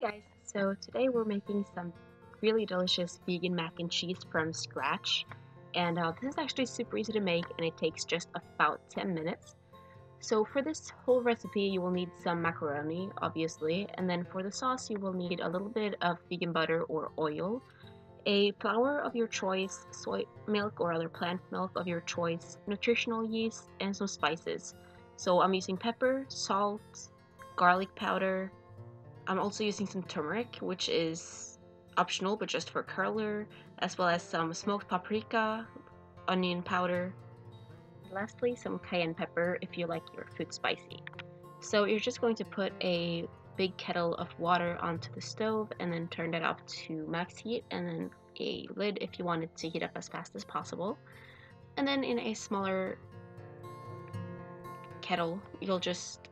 Guys, so today we're making some really delicious vegan mac and cheese from scratch. And this is actually super easy to make and it takes just about 10 minutes. So for this whole recipe you will need some macaroni, obviously, and then for the sauce you will need a little bit of vegan butter or oil, a flour of your choice, soy milk or other plant milk of your choice, nutritional yeast, and some spices. So I'm using pepper, salt, garlic powder. I'm also using some turmeric, which is optional but just for color, as well as some smoked paprika, onion powder, and lastly some cayenne pepper if you like your food spicy. So you're just going to put a big kettle of water onto the stove and then turn that up to max heat, and then a lid if you want it to heat up as fast as possible. And then in a smaller kettle, you'll just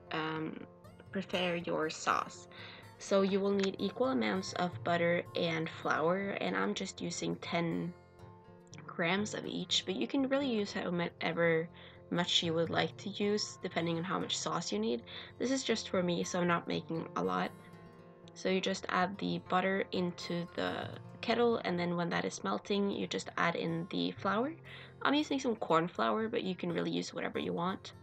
prepare your sauce. So you will need equal amounts of butter and flour, and I'm just using 10 grams of each, but you can really use however much you would like to use depending on how much sauce you need. This is just for me, so I'm not making a lot. So you just add the butter into the kettle, and then when that is melting, you just add in the flour. I'm using some corn flour, but you can really use whatever you want.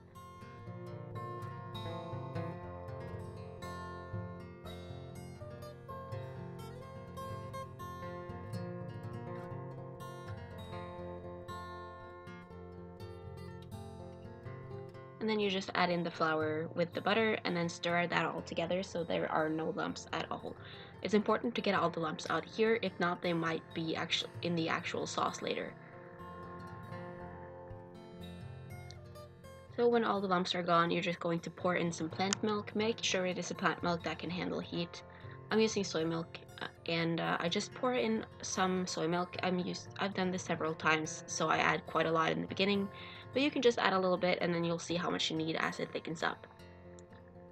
And then you just add in the flour with the butter and then stir that all together so there are no lumps at all. It's important to get all the lumps out here, if not they might be actually in the actual sauce later. So when all the lumps are gone, you're just going to pour in some plant milk. Make sure it is a plant milk that can handle heat. I'm using soy milk, and I just pour in some soy milk. I've done this several times, so I add quite a lot in the beginning, but you can just add a little bit and then you'll see how much you need as it thickens up.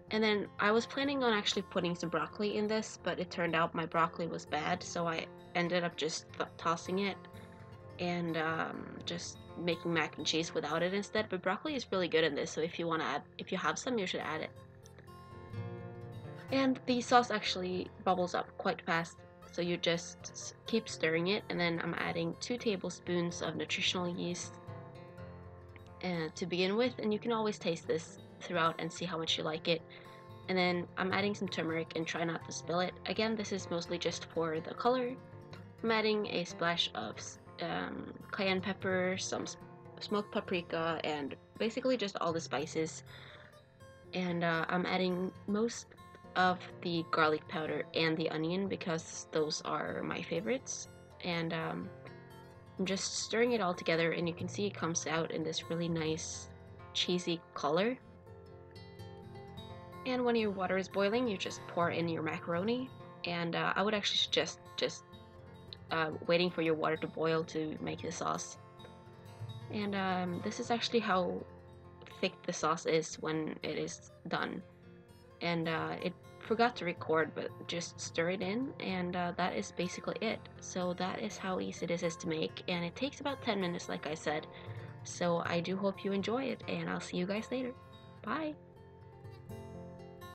And then I was planning on actually putting some broccoli in this, but it turned out my broccoli was bad, so I ended up just tossing it and just making mac and cheese without it instead. But broccoli is really good in this, so if you have some, you should add it. And the sauce actually bubbles up quite fast, so you just keep stirring it. And then I'm adding 2 tablespoons of nutritional yeast to begin with, and you can always taste this throughout and see how much you like it. And then I'm adding some turmeric, and try not to spill it. Again, this is mostly just for the color. I'm adding a splash of cayenne pepper, some smoked paprika, and basically just all the spices. And I'm adding most of the garlic powder and the onion because those are my favorites. And I'm just stirring it all together, and you can see it comes out in this really nice cheesy color. And when your water is boiling, you just pour in your macaroni, and I would actually suggest just waiting for your water to boil to make the sauce. And this is actually how thick the sauce is when it is done. And it forgot to record, but just stir it in, and that is basically it. So that is how easy this is to make, and it takes about 10 minutes like I said. So I do hope you enjoy it, and I'll see you guys later. Bye!